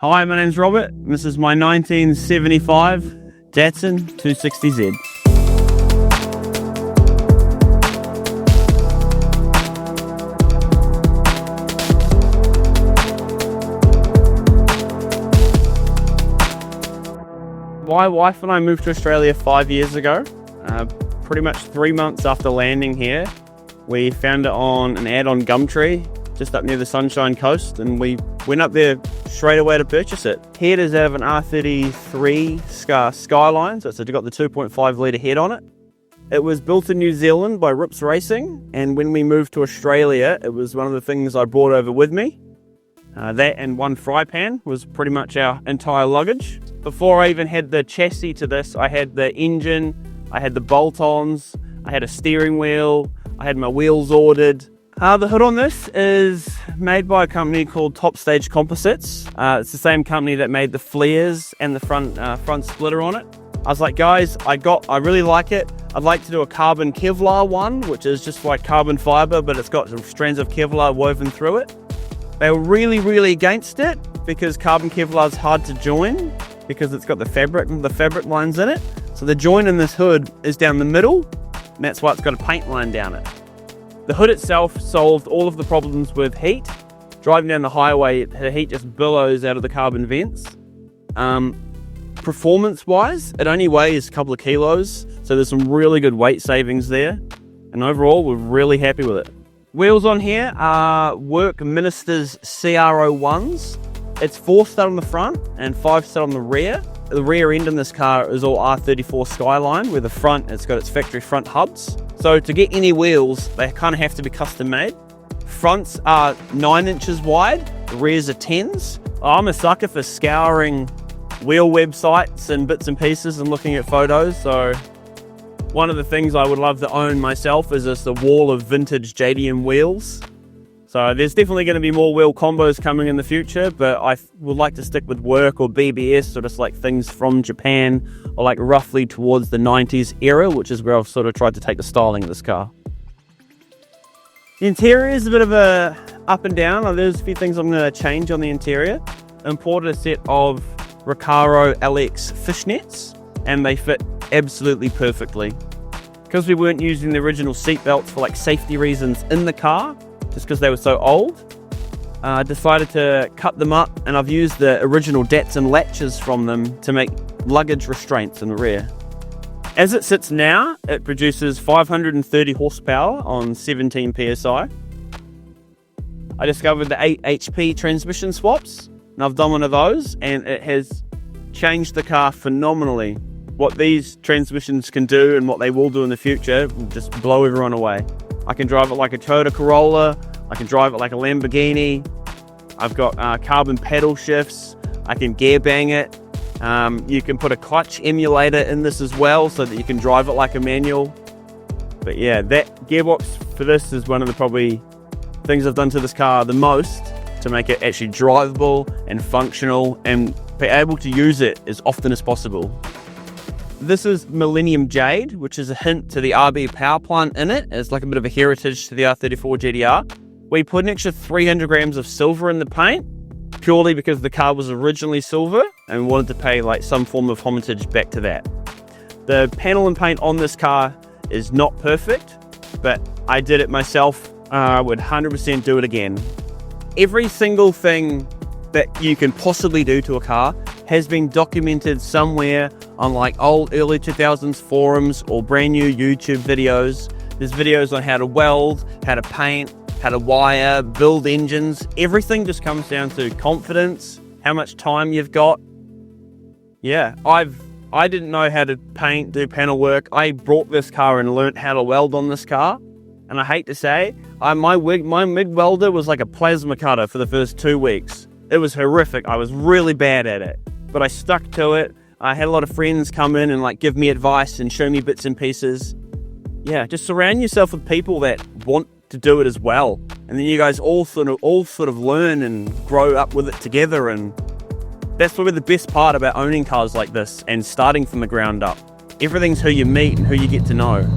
Hi, my name's Robert. This is my 1975 Datsun 260Z. My wife and I moved to Australia 5 years ago. Pretty much 3 months after landing here, we found it on an ad on Gumtree, just up near the Sunshine Coast, and we went up there straight away to purchase it. Head is out of an R33 Skyline, so it's got the 2.5 litre head on it. It was built in New Zealand by Rips Racing, and when we moved to Australia, it was one of the things I brought over with me. That and one fry pan was pretty much our entire luggage. Before I even had the chassis to this, I had the engine, I had the bolt-ons, I had a steering wheel, I had my wheels ordered. The hood on this is made by a company called Top Stage Composites. It's the same company that made the flares and the front splitter on it. I was like, guys, I really like it. I'd like to do a carbon Kevlar one, which is just like carbon fiber, but it's got some strands of Kevlar woven through it. They were really against it because carbon Kevlar is hard to join because it's got the fabric lines in it. So the joint in this hood is down the middle, and that's why it's got a paint line down it. The hood itself solved all of the problems with heat. Driving down the highway, the heat just billows out of the carbon vents. Performance-wise, it only weighs a couple of kilos, so there's some really good weight savings there. And overall, we're really happy with it. Wheels on here are Work Ministers CR01s. It's 4-stud on the front and 5-stud on the rear. The rear end in this car is all R34 Skyline, where the front, it's got its factory front hubs. So to get any wheels, they kind of have to be custom made. Fronts are 9 inches wide, the rears are 10s. I'm a sucker for scouring wheel websites and bits and pieces and looking at photos. So one of the things I would love to own myself is just a wall of vintage JDM wheels. So there's definitely going to be more wheel combos coming in the future, but I would like to stick with Work or BBS, or just like things from Japan, or like roughly towards the 90s era, which is where I've sort of tried to take the styling of this car. The interior is a bit of a up and down. There's a few things I'm going to change on the interior. Imported a set of Recaro LX fishnets, and they fit absolutely perfectly. Because we weren't using the original seat belts for like safety reasons in the car, just because they were so old, I decided to cut them up, and I've used the original Datsun latches from them to make luggage restraints in the rear. As it sits now, it produces 530 horsepower on 17 psi. I discovered the 8 HP transmission swaps, and I've done one of those, and it has changed the car phenomenally. What these transmissions can do and what they will do in the future will just blow everyone away. I can drive it like a Toyota Corolla, I can drive it like a Lamborghini. I've got carbon pedal shifts, I can gear bang it. You can put a clutch emulator in this as well so that you can drive it like a manual. But yeah, that gearbox for this is one of the probably things I've done to this car the most to make it actually drivable and functional and be able to use it as often as possible. This is Millennium Jade, which is a hint to the RB power plant in it. It's like a bit of a heritage to the R34 GTR. We put an extra 300 grams of silver in the paint, purely because the car was originally silver, and we wanted to pay like some form of homage back to that. The panel and paint on this car is not perfect, but I did it myself. I would 100% do it again. Every single thing that you can possibly do to a car has been documented somewhere on like old early 2000s forums or brand new YouTube videos. There's videos on how to weld, how to paint, how to wire, build engines. Everything just comes down to confidence, how much time you've got. Yeah, I didn't know how to paint, do panel work. I brought this car and learnt how to weld on this car. And I hate to say, my MIG welder was like a plasma cutter for the first 2 weeks. It was horrific. I was really bad at it, but I stuck to it. I had a lot of friends come in and like give me advice and show me bits and pieces. Yeah, just surround yourself with people that want to do it as well, and then you guys all sort of learn and grow up with it together. And that's probably the best part about owning cars like this and starting from the ground up. Everything's who you meet and who you get to know.